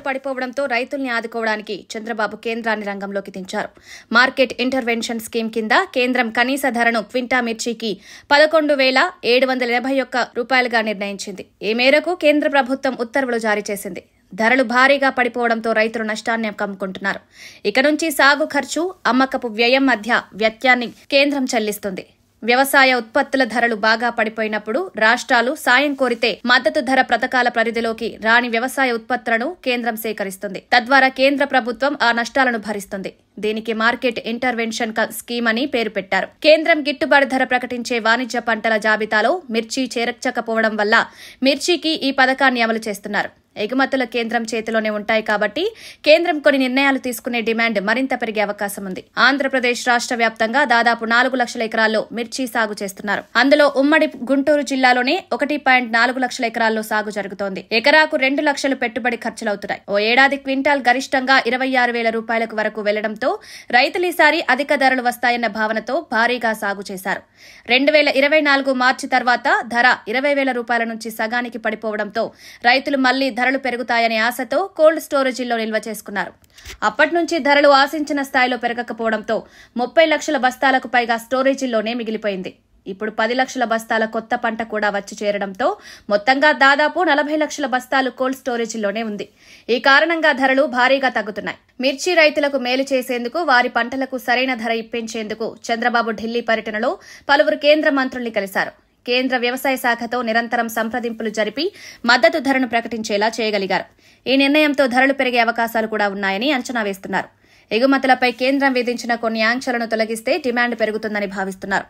పడిపోవడంతో రైతుల్ని ఆదుకోవడానికి చంద్రబాబు కేంద్రాన్ని రంగంలోకి దించారు. మార్కెట్ ఇంటర్వెన్షన్ స్కీమ్ కింద కేంద్రం కనీస ధరను క్వింటా మిర్చికి 11,781 రూపాయలుగా నిర్ణయించింది. ఈ మేరకు కేంద్ర ప్రభుత్వం ఉత్తర్వులు జారీ చేసింది. ధరలు భారీగా పడిపోవడంతో రైతులు నష్టాన్ని కమ్ముకుంటున్నారు. ఇక నుంచి సాగు ఖర్చు, అమ్మకపు వ్యయం మధ్య వ్యత్యాన్ని కేంద్రం చెల్లిస్తుంది. వ్యవసాయ ఉత్పత్తుల ధరలు బాగా పడిపోయినప్పుడు రాష్ట్రాలు సాయం కోరితే మద్దతు ధర పథకాల పరిధిలోకి రాని వ్యవసాయ ఉత్పత్తులను కేంద్రం సేకరిస్తుంది. తద్వారా కేంద్ర ప్రభుత్వం ఆ నష్టాలను భరిస్తుంది. దీనికి మార్కెట్ ఇంటర్వెన్షన్ స్కీమ్ అని పేరు పెట్టారు. కేంద్రం గిట్టుబాటు ధర ప్రకటించే వాణిజ్య పంటల జాబితాలో మిర్చి చేర్చకపోవడం వల్ల మిర్చికి ఈ పథకాన్ని అమలు చేస్తున్నారు. ఎగుమతుల కేంద్రం చేతిలోనే ఉంటాయి కాబట్టి కేంద్రం కొన్ని నిర్ణయాలు తీసుకునే డిమాండ్ మరింత పెరిగే అవకాశం ఉంది. ఆంధ్రప్రదేశ్ రాష్ట్ర వ్యాప్తంగా దాదాపు 4 లక్షల ఎకరాల్లో మిర్చి సాగు చేస్తున్నారు. అందులో ఉమ్మడి గుంటూరు జిల్లాలోనే 1.4 లక్షల ఎకరాల్లో సాగు జరుగుతోంది. ఎకరాకు 2 లక్షలు పెట్టుబడి ఖర్చులవుతున్నాయి. ఓ ఏడాది క్వింటాల్ గరిష్టంగా 26,000 రూపాయలకు వరకు వెళ్లడంతో రైతులు ఈసారి అధిక ధరలు వస్తాయన్న భావనతో భారీగా సాగు చేశారు. 2024 మార్చి తర్వాత ధర 20,000 రూపాయల నుంచి సగానికి పడిపోవడంతో రైతులు మళ్లీ ధరలు పెరుగుతాయనే ఆశతో కోల్డ్ స్టోరేజీల్లో నిల్వ చేసుకున్నారు. అప్పటి నుంచి ధరలు ఆశించిన స్థాయిలో పెరగకపోవడంతో 30 లక్షల బస్తాలకు పైగా స్టోరేజీల్లోనే మిగిలిపోయింది. ఇప్పుడు 10 లక్షల బస్తాల కొత్త పంట కూడా వచ్చి చేరడంతో మొత్తంగా దాదాపు 40 లక్షల బస్తాలు కోల్డ్ స్టోరేజీల్లోనే ఉంది. ఈ కారణంగా ధరలు భారీగా తగ్గుతున్నాయి. మిర్చి రైతులకు మేలు చేసేందుకు, వారి పంటలకు సరైన ధర ఇప్పించేందుకు చంద్రబాబు ఢిల్లీ పర్యటనలో పలువురు కేంద్ర మంత్రుల్ని కలిశారు. కేంద్ర వ్యవసాయ శాఖతో నిరంతరం సంప్రదింపులు జరిపి మద్దతు ధరను ప్రకటించేలా చేయగలిగారు. ఈ నిర్ణయంతో ధరలు పెరిగే అవకాశాలు కూడా ఉన్నాయని అంచనా వేస్తున్నారు. ఎగుమతులపై కేంద్రం విధించిన కొన్ని ఆంక్షలను తొలగిస్తే డిమాండ్ పెరుగుతుందని భావిస్తున్నారు.